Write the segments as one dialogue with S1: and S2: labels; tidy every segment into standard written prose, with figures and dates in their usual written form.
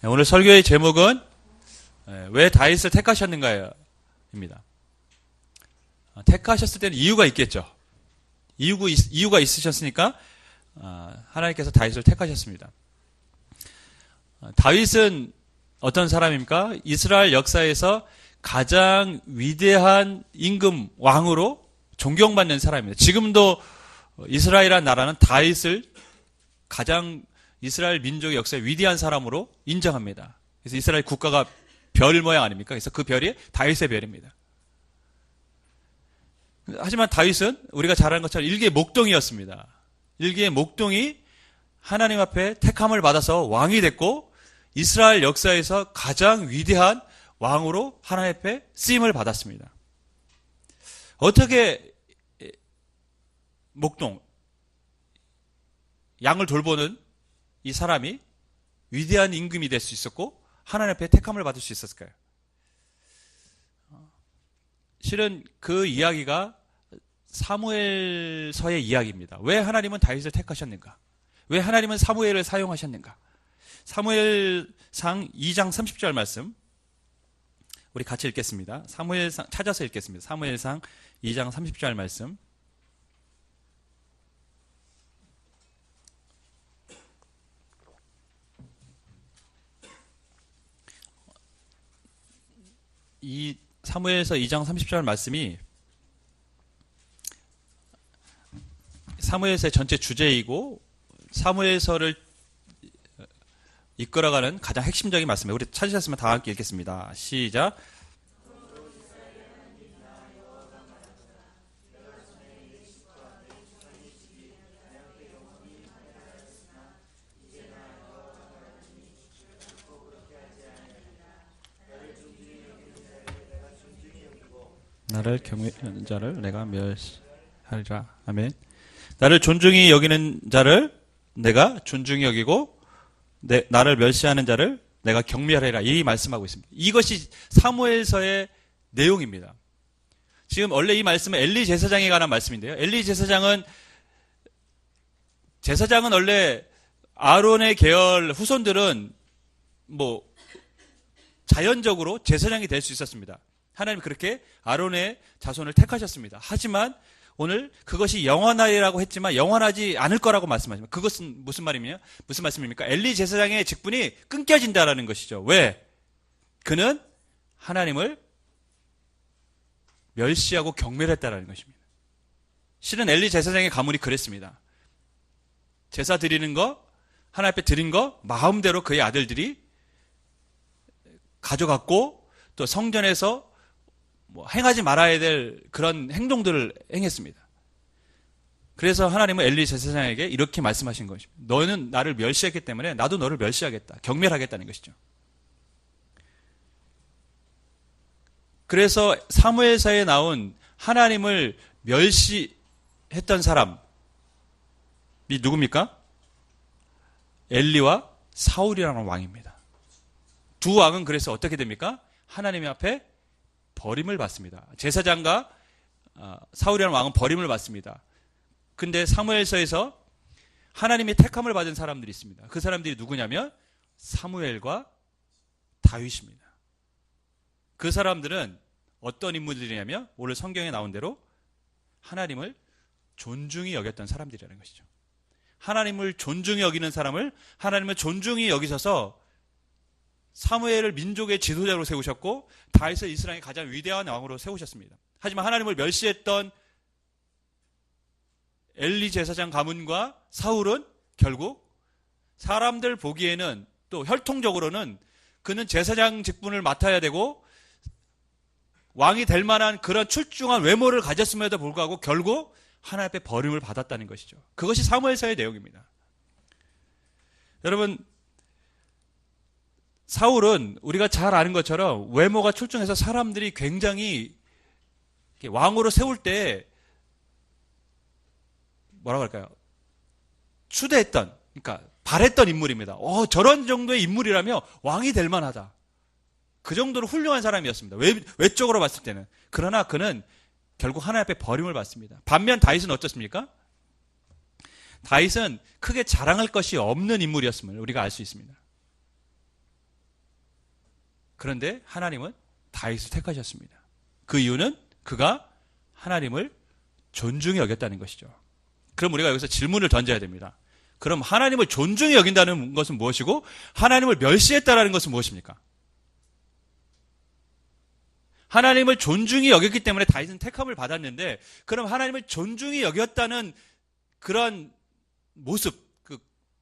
S1: 오늘 설교의 제목은 왜 다윗을 택하셨는가입니다. 택하셨을 때는 이유가 있겠죠. 이유가 있으셨으니까 하나님께서 다윗을 택하셨습니다. 다윗은 어떤 사람입니까? 이스라엘 역사에서 가장 위대한 임금 왕으로 존경받는 사람입니다. 지금도 이스라엘이라는 나라는 다윗을 가장 이스라엘 민족의 역사의 위대한 사람으로 인정합니다. 그래서 이스라엘 국가가 별 모양 아닙니까? 그래서 그 별이 다윗의 별입니다. 하지만 다윗은 우리가 잘 아는 것처럼 일개의 목동이었습니다. 일개의 목동이 하나님 앞에 택함을 받아서 왕이 됐고 이스라엘 역사에서 가장 위대한 왕으로 하나님 앞에 쓰임을 받았습니다. 어떻게 목동, 양을 돌보는 이 사람이 위대한 임금이 될 수 있었고 하나님 앞에 택함을 받을 수 있었을까요? 실은 그 이야기가 사무엘서의 이야기입니다. 왜 하나님은 다윗을 택하셨는가? 왜 하나님은 사무엘을 사용하셨는가? 사무엘상 2장 30절 말씀 우리 같이 읽겠습니다. 사무엘상 찾아서 읽겠습니다. 사무엘상 2장 30절 말씀. 이 사무엘서 2장 30절 말씀이 사무엘서의 전체 주제이고 사무엘서를 이끌어가는 가장 핵심적인 말씀이에요. 우리 찾으셨으면 다 함께 읽겠습니다. 시작. 나를 경외하는 자를 내가 멸시하리라. 아멘. 나를 존중히 여기는 자를 내가 존중히 여기고 나를 멸시하는 자를 내가 경멸하리라. 이 말씀하고 있습니다. 이것이 사무엘서의 내용입니다. 지금 원래 이 말씀은 엘리 제사장에 관한 말씀인데요. 엘리 제사장은 원래 아론의 계열 후손들은 자연적으로 제사장이 될 수 있었습니다. 하나님이 그렇게 아론의 자손을 택하셨습니다. 하지만 오늘 그것이 영원하리라고 했지만 영원하지 않을 거라고 말씀하십니다. 그것은 무슨 말씀입니까? 엘리 제사장의 직분이 끊겨진다라는 것이죠. 왜? 그는 하나님을 멸시하고 경멸했다라는 것입니다. 실은 엘리 제사장의 가문이 그랬습니다. 제사 드리는 거, 하나님 앞에 드린 거 마음대로 그의 아들들이 가져갔고 또 성전에서 행하지 말아야 될 그런 행동들을 행했습니다. 그래서 하나님은 엘리 제사장에게 이렇게 말씀하신 것입니다. 너는 나를 멸시했기 때문에 나도 너를 멸시하겠다. 경멸하겠다는 것이죠. 그래서 사무엘서에 나온 하나님을 멸시했던 사람이 누굽니까? 엘리와 사울이라는 왕입니다. 두 왕은 그래서 어떻게 됩니까? 하나님 앞에 버림을 받습니다. 제사장과 사울이라는 왕은 버림을 받습니다. 근데 사무엘서에서 하나님의 택함을 받은 사람들이 있습니다. 그 사람들이 누구냐면 사무엘과 다윗입니다. 그 사람들은 어떤 인물들이냐면 오늘 성경에 나온 대로 하나님을 존중히 여겼던 사람들이라는 것이죠. 하나님을 존중히 여기는 사람을 하나님을 존중히 여기셔서 사무엘을 민족의 지도자로 세우셨고 다윗을 이스라엘의 가장 위대한 왕으로 세우셨습니다. 하지만 하나님을 멸시했던 엘리 제사장 가문과 사울은 결국 사람들 보기에는 또 혈통적으로는 그는 제사장 직분을 맡아야 되고 왕이 될 만한 그런 출중한 외모를 가졌음에도 불구하고 결국 하나님 앞에 버림을 받았다는 것이죠. 그것이 사무엘서의 내용입니다. 여러분, 사울은 우리가 잘 아는 것처럼 외모가 출중해서 사람들이 굉장히 왕으로 세울 때 뭐라고 할까요? 추대했던, 그러니까 바랬던 인물입니다. 저런 정도의 인물이라면 왕이 될 만하다. 그 정도로 훌륭한 사람이었습니다. 외적으로 봤을 때는. 그러나 그는 결국 하나님 앞에 버림을 받습니다. 반면 다윗은 어떻습니까? 다윗은 크게 자랑할 것이 없는 인물이었음을 우리가 알 수 있습니다. 그런데 하나님은 다윗을 택하셨습니다. 그 이유는 그가 하나님을 존중히 여겼다는 것이죠. 그럼 우리가 여기서 질문을 던져야 됩니다. 그럼 하나님을 존중히 여긴다는 것은 무엇이고 하나님을 멸시했다는 것은 무엇입니까? 하나님을 존중히 여겼기 때문에 다윗은 택함을 받았는데 그럼 하나님을 존중히 여겼다는 그런 모습,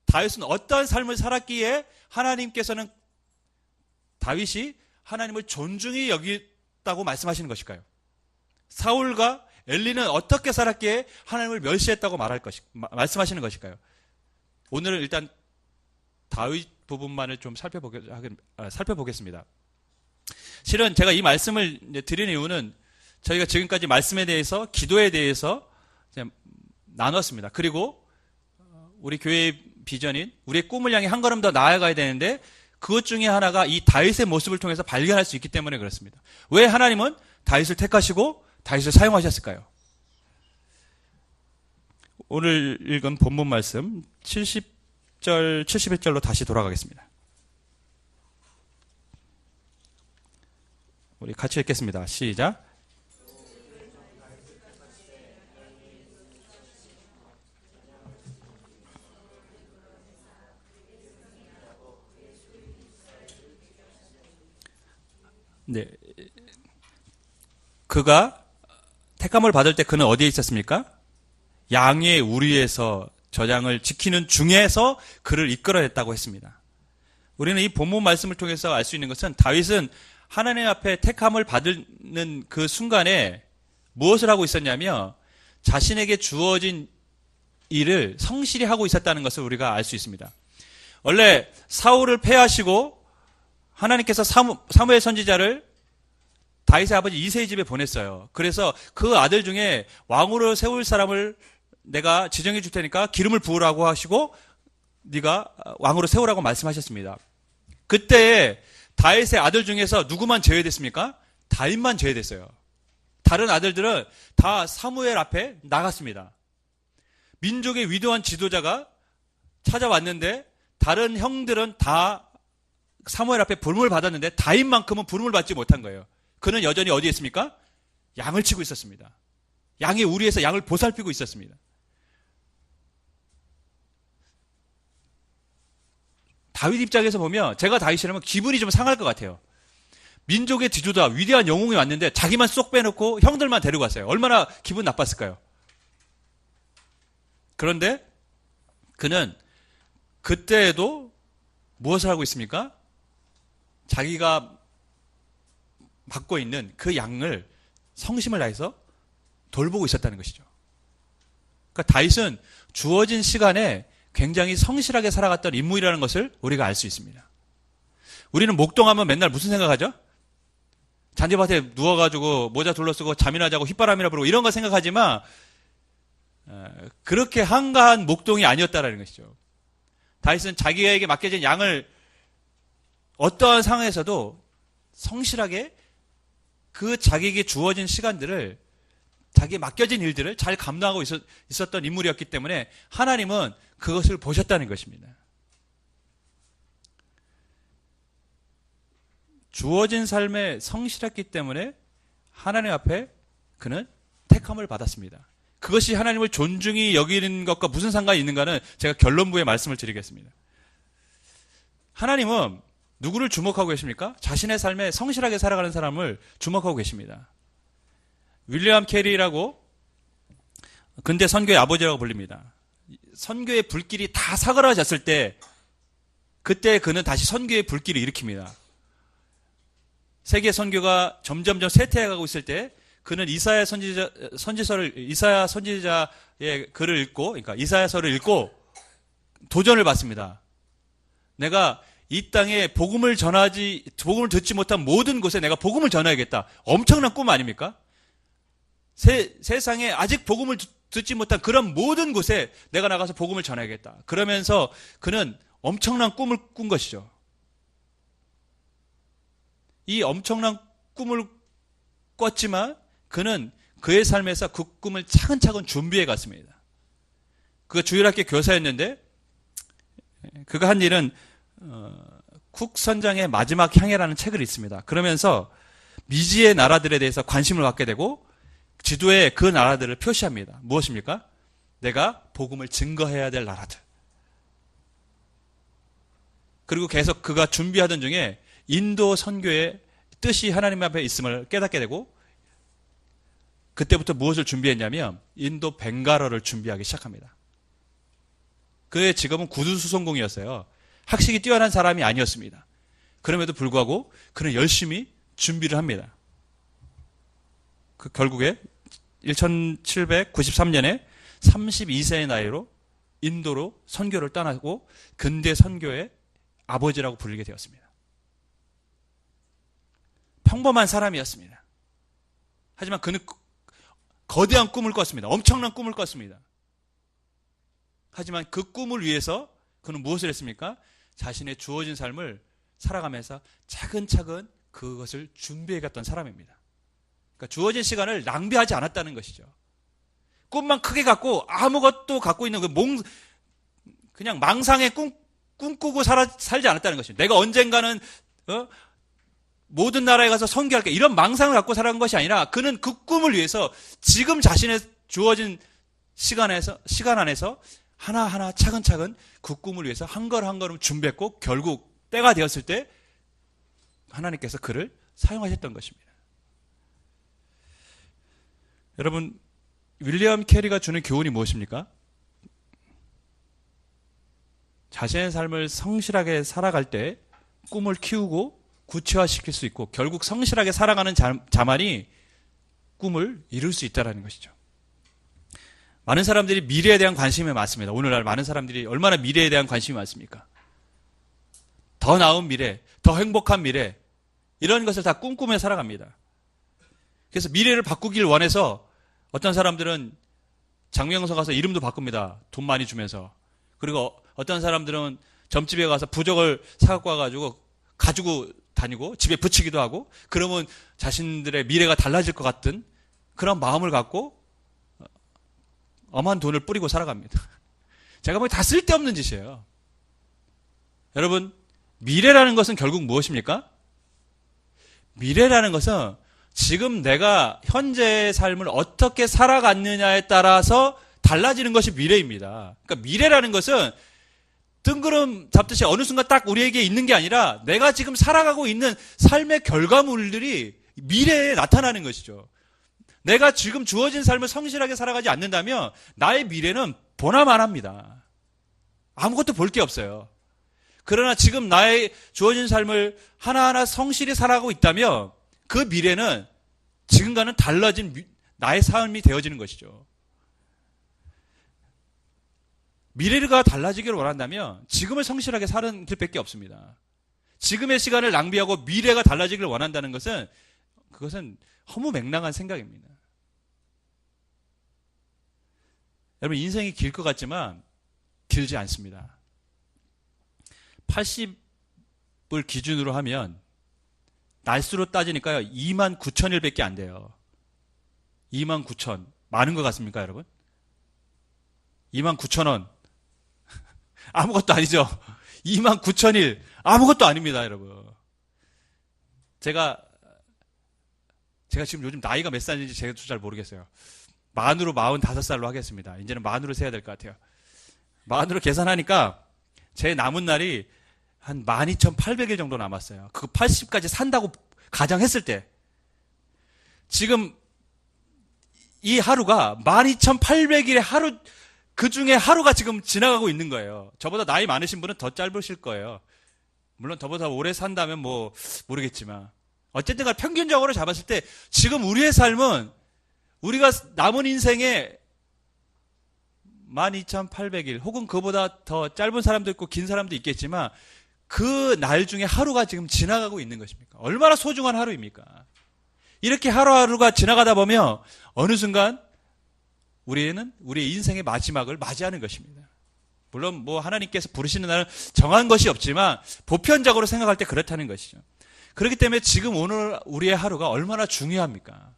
S1: 다윗은 어떠한 삶을 살았기에 하나님께서는 다윗이 하나님을 존중히 여겼다고 말씀하시는 것일까요? 사울과 엘리는 어떻게 살았기에 하나님을 멸시했다고 말씀하시는 것일까요? 오늘은 일단 다윗 부분만을 좀 살펴보겠습니다. 실은 제가 이 말씀을 드리는 이유는 저희가 지금까지 말씀에 대해서, 기도에 대해서 나눴습니다. 그리고 우리 교회의 비전인 우리의 꿈을 향해 한 걸음 더 나아가야 되는데 그것 중에 하나가 이 다윗의 모습을 통해서 발견할 수 있기 때문에 그렇습니다. 왜 하나님은 다윗을 택하시고 다윗을 사용하셨을까요? 오늘 읽은 본문 말씀 70절, 71절로 다시 돌아가겠습니다. 우리 같이 읽겠습니다. 시작. 네. 그가 택함을 받을 때 그는 어디에 있었습니까? 양의 우리에서 저장을 지키는 중에서 그를 이끌어냈다고 했습니다. 우리는 이 본문 말씀을 통해서 알 수 있는 것은 다윗은 하나님 앞에 택함을 받는 그 순간에 무엇을 하고 있었냐면 자신에게 주어진 일을 성실히 하고 있었다는 것을 우리가 알 수 있습니다. 원래 사울을 패하시고 하나님께서 사무엘 선지자를 다윗의 아버지 이새의 집에 보냈어요. 그래서 그 아들 중에 왕으로 세울 사람을 내가 지정해 줄 테니까 기름을 부으라고 하시고 네가 왕으로 세우라고 말씀하셨습니다. 그때 다윗의 아들 중에서 누구만 제외됐습니까? 다윗만 제외됐어요. 다른 아들들은 다 사무엘 앞에 나갔습니다. 민족의 위대한 지도자가 찾아왔는데 다른 형들은 다 사무엘 앞에 부름을 받았는데 다윗만큼은 부름을 받지 못한 거예요. 그는 여전히 어디에 있습니까? 양을 치고 있었습니다. 양의 우리에서 양을 보살피고 있었습니다. 다윗 입장에서 보면 제가 다윗이라면 기분이 좀 상할 것 같아요. 민족의 지도자, 위대한 영웅이 왔는데 자기만 쏙 빼놓고 형들만 데리고 왔어요. 얼마나 기분 나빴을까요? 그런데 그는 그때에도 무엇을 하고 있습니까? 자기가 맡고 있는 그 양을 성심을 다해서 돌보고 있었다는 것이죠. 그러니까 다윗은 주어진 시간에 굉장히 성실하게 살아갔던 인물이라는 것을 우리가 알 수 있습니다. 우리는 목동하면 맨날 무슨 생각하죠? 잔디밭에 누워가지고 모자 둘러쓰고 잠이나 자고 휘바람이나 불고 이런 거 생각하지만 그렇게 한가한 목동이 아니었다라는 것이죠. 다윗은 자기에게 맡겨진 양을 어떠한 상황에서도 성실하게 그 자기에게 주어진 시간들을 자기에 맡겨진 일들을 잘 감당하고 있었던 인물이었기 때문에 하나님은 그것을 보셨다는 것입니다. 주어진 삶에 성실했기 때문에 하나님 앞에 그는 택함을 받았습니다. 그것이 하나님을 존중히 여기는 것과 무슨 상관이 있는가는 제가 결론부에 말씀을 드리겠습니다. 하나님은 누구를 주목하고 계십니까? 자신의 삶에 성실하게 살아가는 사람을 주목하고 계십니다. 윌리엄 캐리라고 근대 선교의 아버지라고 불립니다. 선교의 불길이 다 사그라졌을 때 그때 그는 다시 선교의 불길을 일으킵니다. 세계 선교가 점점 쇠퇴해가고 있을 때 그는 이사야 선지자의 글을 읽고, 그러니까 이사야서를 읽고 도전을 받습니다. 내가 이 땅에 복음을 듣지 못한 모든 곳에 내가 복음을 전해야겠다. 엄청난 꿈 아닙니까? 세상에 아직 복음을 듣지 못한 그런 모든 곳에 내가 나가서 복음을 전해야겠다. 그러면서 그는 엄청난 꿈을 꾼 것이죠. 이 엄청난 꿈을 꿨지만 그는 그의 삶에서 그 꿈을 차근차근 준비해 갔습니다. 그가 주일학교 교사였는데 그가 한 일은 쿡 선장의 마지막 향해라는 책을 읽습니다. 그러면서 미지의 나라들에 대해서 관심을 갖게 되고 지도에 그 나라들을 표시합니다. 무엇입니까? 내가 복음을 증거해야 될 나라들. 그리고 계속 그가 준비하던 중에 인도 선교의 뜻이 하나님 앞에 있음을 깨닫게 되고 그때부터 무엇을 준비했냐면 인도 벵갈어를 준비하기 시작합니다. 그의 직업은 구두수송공이었어요. 학식이 뛰어난 사람이 아니었습니다. 그럼에도 불구하고 그는 열심히 준비를 합니다. 결국에 1793년에 32세의 나이로 인도로 선교를 떠나고 근대 선교의 아버지라고 불리게 되었습니다. 평범한 사람이었습니다. 하지만 그는 거대한 꿈을 꿨습니다. 엄청난 꿈을 꿨습니다. 하지만 그 꿈을 위해서 그는 무엇을 했습니까? 자신의 주어진 삶을 살아가면서 차근차근 그것을 준비해갔던 사람입니다. 그러니까 주어진 시간을 낭비하지 않았다는 것이죠. 꿈만 크게 갖고 아무것도 갖고 있는 그냥 망상의 꿈꾸고 살지 않았다는 것이죠. 내가 언젠가는 모든 나라에 가서 선교할게 이런 망상을 갖고 살아간 것이 아니라 그는 그 꿈을 위해서 지금 자신의 주어진 시간 안에서 하나하나 차근차근 그 꿈을 위해서 한 걸음 한 걸음 준비했고 결국 때가 되었을 때 하나님께서 그를 사용하셨던 것입니다. 여러분, 윌리엄 캐리가 주는 교훈이 무엇입니까? 자신의 삶을 성실하게 살아갈 때 꿈을 키우고 구체화시킬 수 있고 결국 성실하게 살아가는 자만이 꿈을 이룰 수 있다는 것이죠. 많은 사람들이 미래에 대한 관심이 많습니다. 오늘날 많은 사람들이 얼마나 미래에 대한 관심이 많습니까? 더 나은 미래, 더 행복한 미래 이런 것을 다 꿈꾸며 살아갑니다. 그래서 미래를 바꾸길 원해서 어떤 사람들은 장명서 가서 이름도 바꿉니다. 돈 많이 주면서. 그리고 어떤 사람들은 점집에 가서 부적을 사갖고 와가지고 가지고 다니고 집에 붙이기도 하고 그러면 자신들의 미래가 달라질 것 같은 그런 마음을 갖고 엄한 돈을 뿌리고 살아갑니다. 제가 보기엔 다 쓸데없는 짓이에요. 여러분, 미래라는 것은 결국 무엇입니까? 미래라는 것은 지금 내가 현재의 삶을 어떻게 살아갔느냐에 따라서 달라지는 것이 미래입니다. 그러니까 미래라는 것은 뜬구름 잡듯이 어느 순간 딱 우리에게 있는 게 아니라 내가 지금 살아가고 있는 삶의 결과물들이 미래에 나타나는 것이죠. 내가 지금 주어진 삶을 성실하게 살아가지 않는다면 나의 미래는 보나마납니다. 아무것도 볼 게 없어요. 그러나 지금 나의 주어진 삶을 하나하나 성실히 살아가고 있다면 그 미래는 지금과는 달라진 나의 삶이 되어지는 것이죠. 미래가 달라지기를 원한다면 지금을 성실하게 사는 길밖에 없습니다. 지금의 시간을 낭비하고 미래가 달라지기를 원한다는 것은 그것은 허무맹랑한 생각입니다. 여러분, 인생이 길 것 같지만 길지 않습니다. 80을 기준으로 하면 날수로 따지니까요 29,000일밖에 안 돼요. 29,000 많은 것 같습니까, 여러분? 29,000원 아무것도 아니죠. 29,000일 아무것도 아닙니다, 여러분. 제가 지금 요즘 나이가 몇 살인지 제가 잘 모르겠어요. 만으로 45살로 하겠습니다. 이제는 만으로 세야 될 것 같아요. 만으로 계산하니까 제 남은 날이 한 12,800일 정도 남았어요. 그 80까지 산다고 가정했을 때 지금 이 하루가 12,800일의 하루 그 중에 하루가 지금 지나가고 있는 거예요. 저보다 나이 많으신 분은 더 짧으실 거예요. 물론 저보다 오래 산다면 뭐 모르겠지만 어쨌든 간 평균적으로 잡았을 때 지금 우리의 삶은 우리가 남은 인생에 12,800일 혹은 그보다 더 짧은 사람도 있고 긴 사람도 있겠지만 그 날 중에 하루가 지금 지나가고 있는 것입니까? 얼마나 소중한 하루입니까? 이렇게 하루하루가 지나가다 보면 어느 순간 우리는 우리의 인생의 마지막을 맞이하는 것입니다. 물론 뭐 하나님께서 부르시는 날은 정한 것이 없지만 보편적으로 생각할 때 그렇다는 것이죠. 그렇기 때문에 지금 오늘 우리의 하루가 얼마나 중요합니까?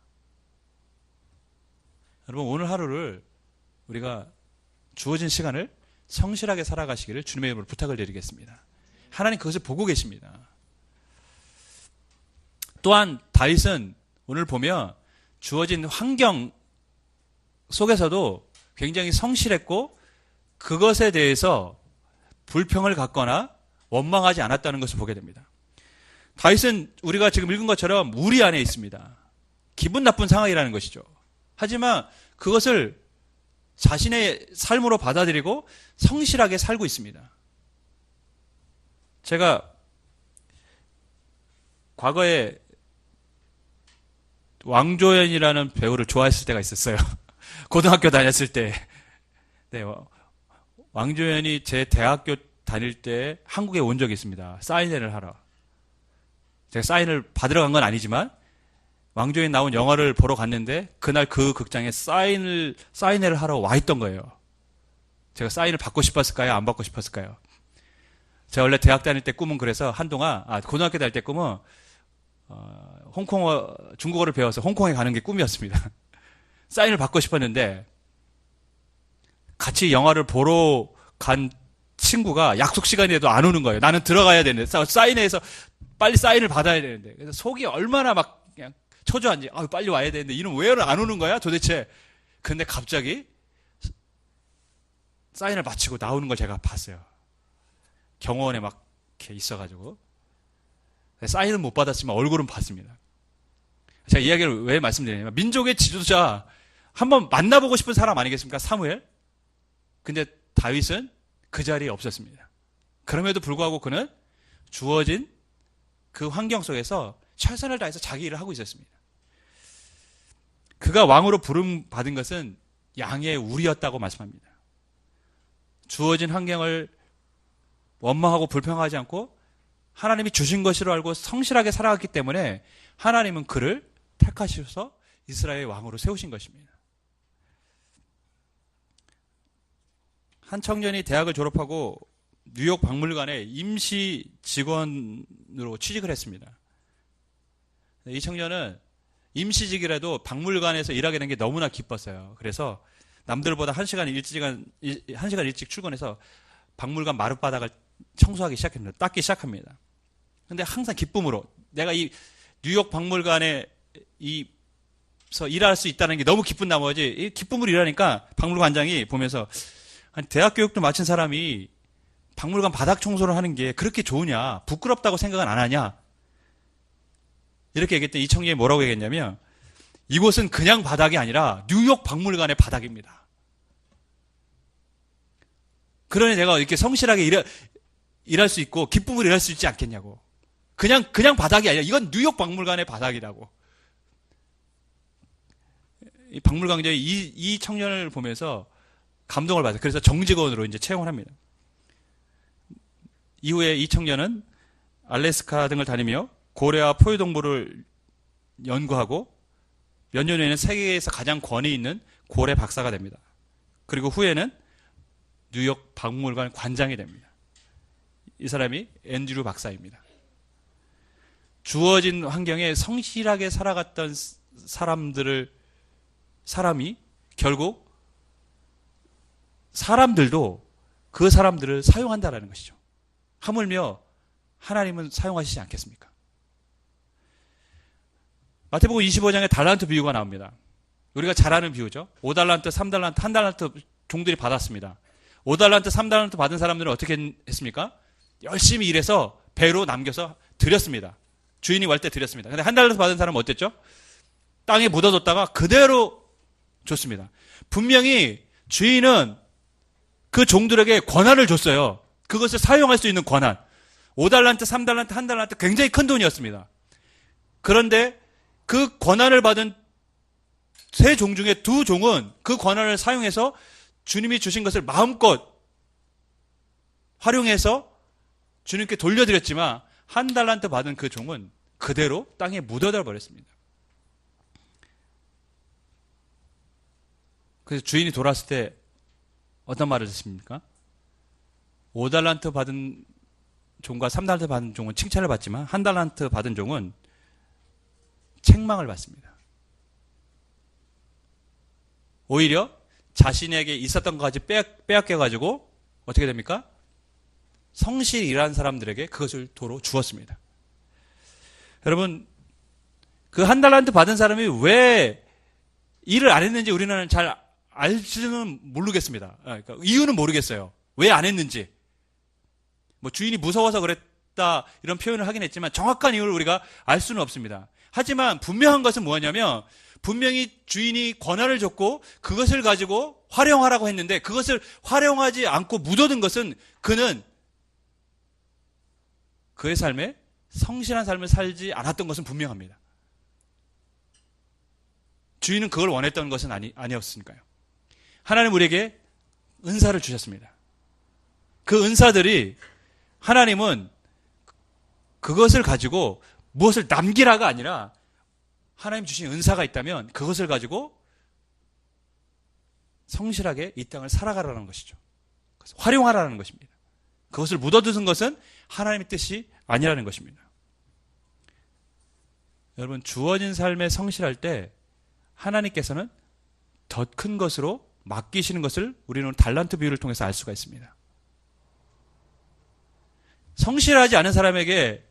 S1: 여러분, 오늘 하루를 우리가 주어진 시간을 성실하게 살아가시기를 주님의 이름으로 부탁을 드리겠습니다. 하나님 그것을 보고 계십니다. 또한 다윗은 오늘 보면 주어진 환경 속에서도 굉장히 성실했고 그것에 대해서 불평을 갖거나 원망하지 않았다는 것을 보게 됩니다. 다윗은 우리가 지금 읽은 것처럼 우리 안에 있습니다. 기분 나쁜 상황이라는 것이죠. 하지만 그것을 자신의 삶으로 받아들이고 성실하게 살고 있습니다. 제가 과거에 왕조연이라는 배우를 좋아했을 때가 있었어요. 고등학교 다녔을 때. 네, 왕조연이 제 대학교 다닐 때 한국에 온 적이 있습니다. 사인회를 하러. 제가 사인을 받으러 간 건 아니지만 왕조연 나온 영화를 보러 갔는데 그날 그 극장에 사인회를 하러 와 있던 거예요. 제가 사인을 받고 싶었을까요? 안 받고 싶었을까요? 제가 원래 대학 다닐 때 꿈은 그래서 한동안, 고등학교 다닐 때 꿈은, 홍콩어, 중국어를 배워서 홍콩에 가는 게 꿈이었습니다. 사인을 받고 싶었는데, 같이 영화를 보러 간 친구가 약속 시간에도 안 오는 거예요. 나는 들어가야 되는데, 사인회에서 빨리 사인을 받아야 되는데. 그래서 속이 얼마나 막 그냥 초조한지, 빨리 와야 되는데, 이놈 왜 안 오는 거야? 도대체. 근데 갑자기 사인을 마치고 나오는 걸 제가 봤어요. 경호원에 막 이렇게 있어가지고. 사인은 못 받았지만 얼굴은 봤습니다. 제가 이야기를 왜 말씀드리냐면, 민족의 지도자, 한번 만나보고 싶은 사람 아니겠습니까? 사무엘. 근데 다윗은 그 자리에 없었습니다. 그럼에도 불구하고 그는 주어진 그 환경 속에서 최선을 다해서 자기 일을 하고 있었습니다. 그가 왕으로 부름받은 것은 양의 우리였다고 말씀합니다. 주어진 환경을 원망하고 불평하지 않고 하나님이 주신 것으로 알고 성실하게 살아갔기 때문에 하나님은 그를 택하셔서 이스라엘의 왕으로 세우신 것입니다. 한 청년이 대학을 졸업하고 뉴욕 박물관에 임시 직원으로 취직을 했습니다. 이 청년은 임시직이라도 박물관에서 일하게 된 게 너무나 기뻤어요. 그래서 남들보다 1시간 일찍 출근해서 박물관 마룻바닥을 청소하기 시작합니다. 닦기 시작합니다. 근데 항상 기쁨으로 내가 이 뉴욕 박물관에 일할 수 있다는 게 너무 기쁜 나머지 이 기쁨으로 일하니까 박물관장이 보면서 아니, 대학 교육도 마친 사람이 박물관 바닥 청소를 하는 게 그렇게 좋으냐, 부끄럽다고 생각은 안 하냐, 이렇게 얘기했더니 이 청년이 뭐라고 얘기했냐면, 이곳은 그냥 바닥이 아니라 뉴욕 박물관의 바닥입니다. 그러니 내가 이렇게 성실하게 일할 수 있고 기쁨으로 일할 수 있지 않겠냐고. 그냥 바닥이 아니라 이건 뉴욕 박물관의 바닥이라고. 이 박물관장이 이 청년을 보면서 감동을 받아요. 그래서 정직원으로 이제 채용을 합니다. 이후에 이 청년은 알래스카 등을 다니며 고래와 포유동물을 연구하고 몇 년 후에는 세계에서 가장 권위 있는 고래 박사가 됩니다. 그리고 후에는 뉴욕 박물관 관장이 됩니다. 이 사람이 앤드류 박사입니다. 주어진 환경에 성실하게 살아갔던 사람이 결국 사람들도 그 사람들을 사용한다라는 것이죠. 하물며 하나님은 사용하시지 않겠습니까? 마태복음 25장에 달란트 비유가 나옵니다. 우리가 잘 아는 비유죠. 5달란트, 3달란트, 1달란트 종들이 받았습니다. 5달란트, 3달란트 받은 사람들은 어떻게 했습니까? 열심히 일해서 배로 남겨서 드렸습니다. 주인이 갈 때 드렸습니다. 근데 1달란트 받은 사람은 어땠죠? 땅에 묻어뒀다가 그대로 줬습니다. 분명히 주인은 그 종들에게 권한을 줬어요. 그것을 사용할 수 있는 권한. 5달란트, 3달란트, 1달란트 굉장히 큰 돈이었습니다. 그런데 그 권한을 받은 3종 중에 2종은 그 권한을 사용해서 주님이 주신 것을 마음껏 활용해서 주님께 돌려드렸지만 1달란트 받은 그 종은 그대로 땅에 묻어둬 버렸습니다. 그래서 주인이 돌아왔을 때 어떤 말을 했습니까? 5달란트 받은 종과 3달란트 받은 종은 칭찬을 받지만 1달란트 받은 종은 책망을 받습니다. 오히려 자신에게 있었던 것까지 빼앗겨가지고 어떻게 됩니까? 성실히 일하는 사람들에게 그것을 도로 주었습니다. 여러분, 그 한 달란트 받은 사람이 왜 일을 안 했는지 우리는 잘 알지는 모르겠습니다. 그러니까 이유는 모르겠어요. 왜 안 했는지. 뭐 주인이 무서워서 그랬다 이런 표현을 하긴 했지만 정확한 이유를 우리가 알 수는 없습니다. 하지만 분명한 것은 뭐냐면 분명히 주인이 권한을 줬고 그것을 가지고 활용하라고 했는데 그것을 활용하지 않고 묻어둔 것은 그는 그의 삶에 성실한 삶을 살지 않았던 것은 분명합니다. 주인은 그걸 원했던 것은 아니었으니까요. 하나님 우리에게 은사를 주셨습니다. 그 은사들이 하나님은 그것을 가지고 무엇을 남기라가 아니라 하나님 주신 은사가 있다면 그것을 가지고 성실하게 이 땅을 살아가라는 것이죠. 활용하라는 것입니다. 그것을 묻어두는 것은 하나님의 뜻이 아니라는 것입니다. 여러분, 주어진 삶에 성실할 때 하나님께서는 더 큰 것으로 맡기시는 것을 우리는 달란트 비유를 통해서 알 수가 있습니다. 성실하지 않은 사람에게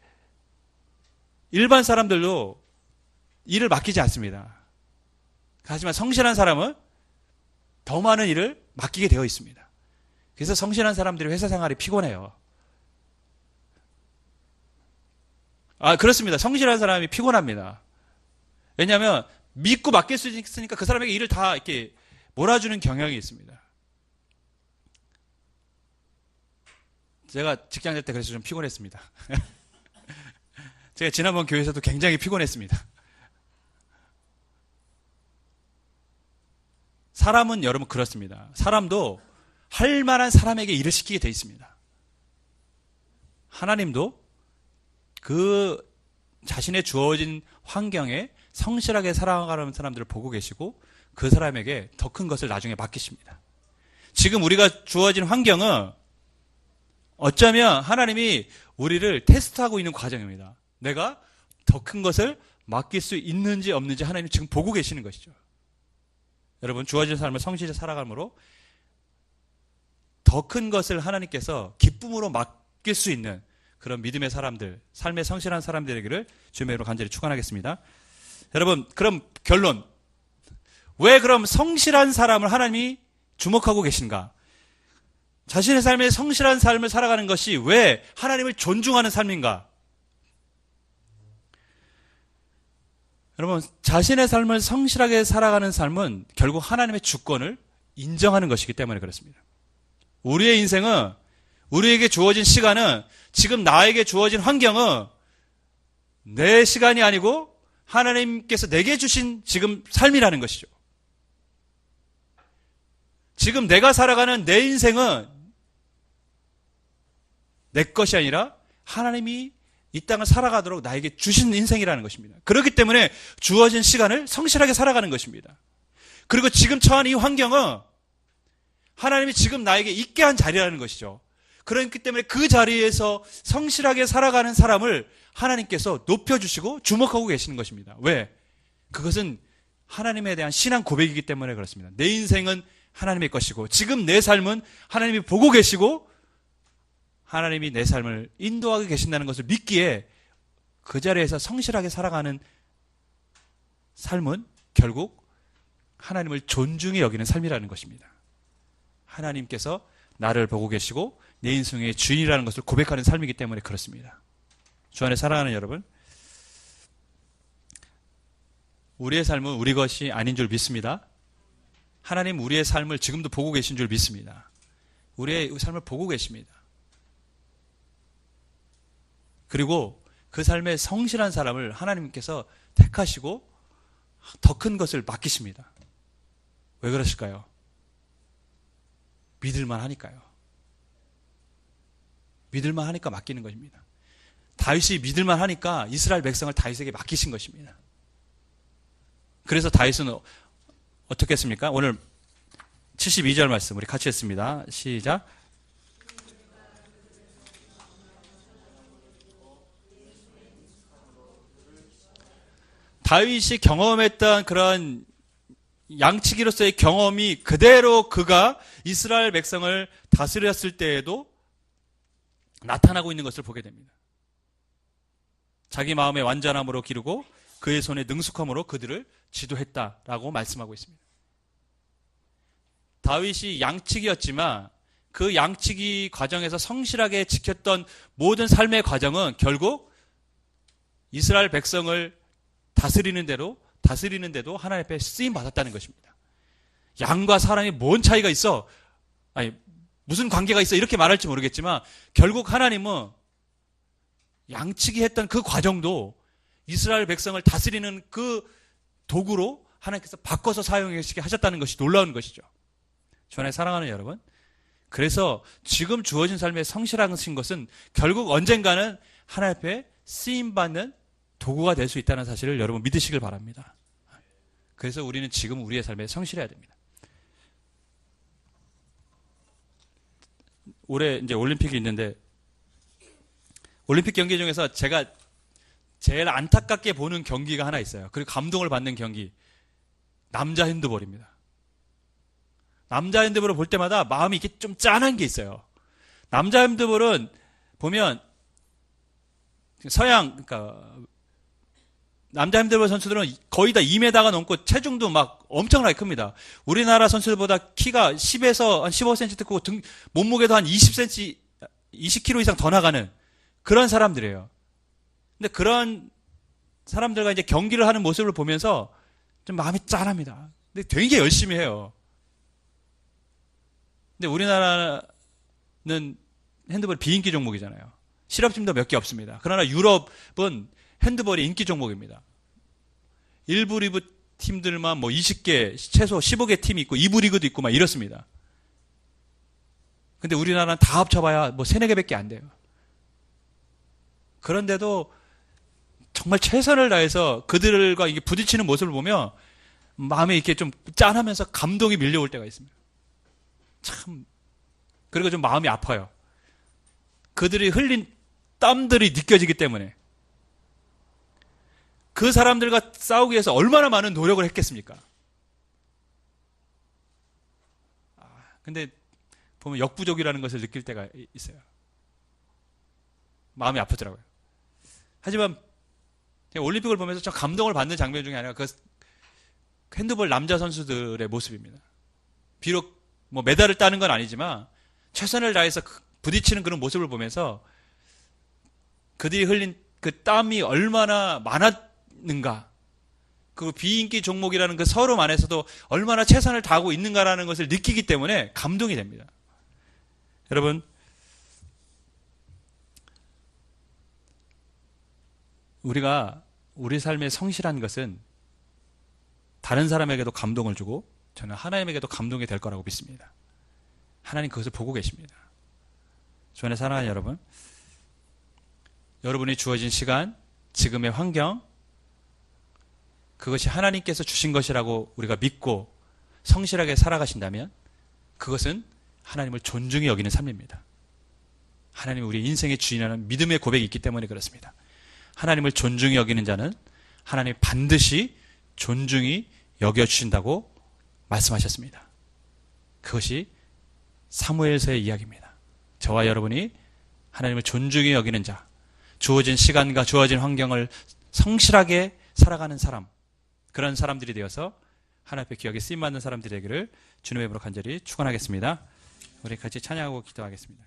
S1: 일반 사람들도 일을 맡기지 않습니다. 하지만 성실한 사람은 더 많은 일을 맡기게 되어 있습니다. 그래서 성실한 사람들이 회사 생활이 피곤해요. 그렇습니다. 성실한 사람이 피곤합니다. 왜냐하면 믿고 맡길 수 있으니까 그 사람에게 일을 다 이렇게 몰아주는 경향이 있습니다. 제가 직장 될 때 그래서 좀 피곤했습니다. 제가 지난번 교회에서도 굉장히 피곤했습니다. 사람은 여러분 그렇습니다. 사람도 할 만한 사람에게 일을 시키게 돼 있습니다. 하나님도 그 자신의 주어진 환경에 성실하게 살아가는 사람들을 보고 계시고 그 사람에게 더 큰 것을 나중에 맡기십니다. 지금 우리가 주어진 환경은 어쩌면 하나님이 우리를 테스트하고 있는 과정입니다. 내가 더 큰 것을 맡길 수 있는지 없는지 하나님이 지금 보고 계시는 것이죠. 여러분, 주어진 삶을 성실히 살아감으로 더 큰 것을 하나님께서 기쁨으로 맡길 수 있는 그런 믿음의 사람들, 삶에 성실한 사람들에게를 주님의 이름으로 간절히 축원하겠습니다. 여러분, 그럼 결론. 왜 그럼 성실한 사람을 하나님이 주목하고 계신가? 자신의 삶에 성실한 삶을 살아가는 것이 왜 하나님을 존중하는 삶인가? 여러분, 자신의 삶을 성실하게 살아가는 삶은 결국 하나님의 주권을 인정하는 것이기 때문에 그렇습니다. 우리의 인생은, 우리에게 주어진 시간은, 지금 나에게 주어진 환경은 내 시간이 아니고 하나님께서 내게 주신 지금 삶이라는 것이죠. 지금 내가 살아가는 내 인생은 내 것이 아니라 하나님이 이 땅을 살아가도록 나에게 주신 인생이라는 것입니다. 그렇기 때문에 주어진 시간을 성실하게 살아가는 것입니다. 그리고 지금 처한 이 환경은 하나님이 지금 나에게 있게 한 자리라는 것이죠. 그렇기 때문에 그 자리에서 성실하게 살아가는 사람을 하나님께서 높여주시고 주목하고 계시는 것입니다. 왜? 그것은 하나님에 대한 신앙 고백이기 때문에 그렇습니다. 내 인생은 하나님의 것이고 지금 내 삶은 하나님이 보고 계시고 하나님이 내 삶을 인도하고 계신다는 것을 믿기에 그 자리에서 성실하게 살아가는 삶은 결국 하나님을 존중히 여기는 삶이라는 것입니다. 하나님께서 나를 보고 계시고 내 인생의 주인이라는 것을 고백하는 삶이기 때문에 그렇습니다. 주 안에 사랑하는 여러분, 우리의 삶은 우리 것이 아닌 줄 믿습니다. 하나님 우리의 삶을 지금도 보고 계신 줄 믿습니다. 우리의 삶을 보고 계십니다. 그리고 그 삶에 성실한 사람을 하나님께서 택하시고 더 큰 것을 맡기십니다. 왜 그러실까요? 믿을만 하니까요. 믿을만 하니까 맡기는 것입니다. 다윗이 믿을만 하니까 이스라엘 백성을 다윗에게 맡기신 것입니다. 그래서 다윗은 어떻게 했습니까? 오늘 72절 말씀 우리 같이 했습니다. 시작. 다윗이 경험했던 그런 양치기로서의 경험이 그대로 그가 이스라엘 백성을 다스렸을 때에도 나타나고 있는 것을 보게 됩니다. 자기 마음의 완전함으로 기르고 그의 손의 능숙함으로 그들을 지도했다라고 말씀하고 있습니다. 다윗이 양치기였지만 그 양치기 과정에서 성실하게 지켰던 모든 삶의 과정은 결국 이스라엘 백성을 다스리는데도 하나님 앞에 쓰임 받았다는 것입니다. 양과 사람이 뭔 차이가 있어? 아니, 무슨 관계가 있어? 이렇게 말할지 모르겠지만 결국 하나님은 양치기 했던 그 과정도 이스라엘 백성을 다스리는 그 도구로 하나님께서 바꿔서 사용하시게 하셨다는 것이 놀라운 것이죠. 전에 사랑하는 여러분, 그래서 지금 주어진 삶에 성실하신 것은 결국 언젠가는 하나님 앞에 쓰임받는 도구가 될 수 있다는 사실을 여러분 믿으시길 바랍니다. 그래서 우리는 지금 우리의 삶에 성실해야 됩니다. 올해 이제 올림픽이 있는데 올림픽 경기 중에서 제가 제일 안타깝게 보는 경기가 하나 있어요. 그리고 감동을 받는 경기. 남자 핸드볼입니다. 남자 핸드볼을 볼 때마다 마음이 이렇게 좀 짠한 게 있어요. 남자 핸드볼은 보면 그러니까 남자 핸드볼 선수들은 거의 다 2m가 넘고 체중도 막 엄청나게 큽니다. 우리나라 선수들보다 키가 10에서 한 15cm 크고 몸무게도 한 20cm, 20kg 이상 더 나가는 그런 사람들이에요. 근데 그런 사람들과 이제 경기를 하는 모습을 보면서 좀 마음이 짠합니다. 근데 되게 열심히 해요. 근데 우리나라는 핸드볼 비인기 종목이잖아요. 실업팀도 몇 개 없습니다. 그러나 유럽은 핸드볼이 인기 종목입니다. 1부 리그 팀들만 뭐 20개, 최소 15개 팀이 있고 2부 리그도 있고 막 이렇습니다. 근데 우리나라는 다 합쳐봐야 뭐 3, 4개밖에 안 돼요. 그런데도 정말 최선을 다해서 그들과 이게 부딪히는 모습을 보면 마음에 이렇게 좀 짠하면서 감동이 밀려올 때가 있습니다. 참, 그리고 좀 마음이 아파요. 그들이 흘린 땀들이 느껴지기 때문에. 그 사람들과 싸우기 위해서 얼마나 많은 노력을 했겠습니까? 근데 보면 역부족이라는 것을 느낄 때가 있어요. 마음이 아프더라고요. 하지만 올림픽을 보면서 저 감동을 받는 장면 중에 하나가 그 핸드볼 남자 선수들의 모습입니다. 비록 뭐 메달을 따는 건 아니지만 최선을 다해서 부딪히는 그런 모습을 보면서 그들이 흘린 그 땀이 얼마나 많았는가, 그 비인기 종목이라는 그 서름 안에서도 얼마나 최선을 다하고 있는가라는 것을 느끼기 때문에 감동이 됩니다. 여러분, 우리가 우리 삶에 성실한 것은 다른 사람에게도 감동을 주고 저는 하나님에게도 감동이 될 거라고 믿습니다. 하나님 그것을 보고 계십니다. 주안에 사랑하는 여러분, 여러분이 주어진 시간, 지금의 환경, 그것이 하나님께서 주신 것이라고 우리가 믿고 성실하게 살아가신다면 그것은 하나님을 존중히 여기는 삶입니다. 하나님 우리 인생의 주인이라는 믿음의 고백이 있기 때문에 그렇습니다. 하나님을 존중히 여기는 자는 하나님 반드시 존중히 여겨주신다고 말씀하셨습니다. 그것이 사무엘서의 이야기입니다. 저와 여러분이 하나님을 존중히 여기는 자, 주어진 시간과 주어진 환경을 성실하게 살아가는 사람, 그런 사람들이 되어서 하나님 앞에 귀하게 쓰임받는 사람들이 되기를 주님의 이름으로 간절히 축원하겠습니다. 우리 같이 찬양하고 기도하겠습니다.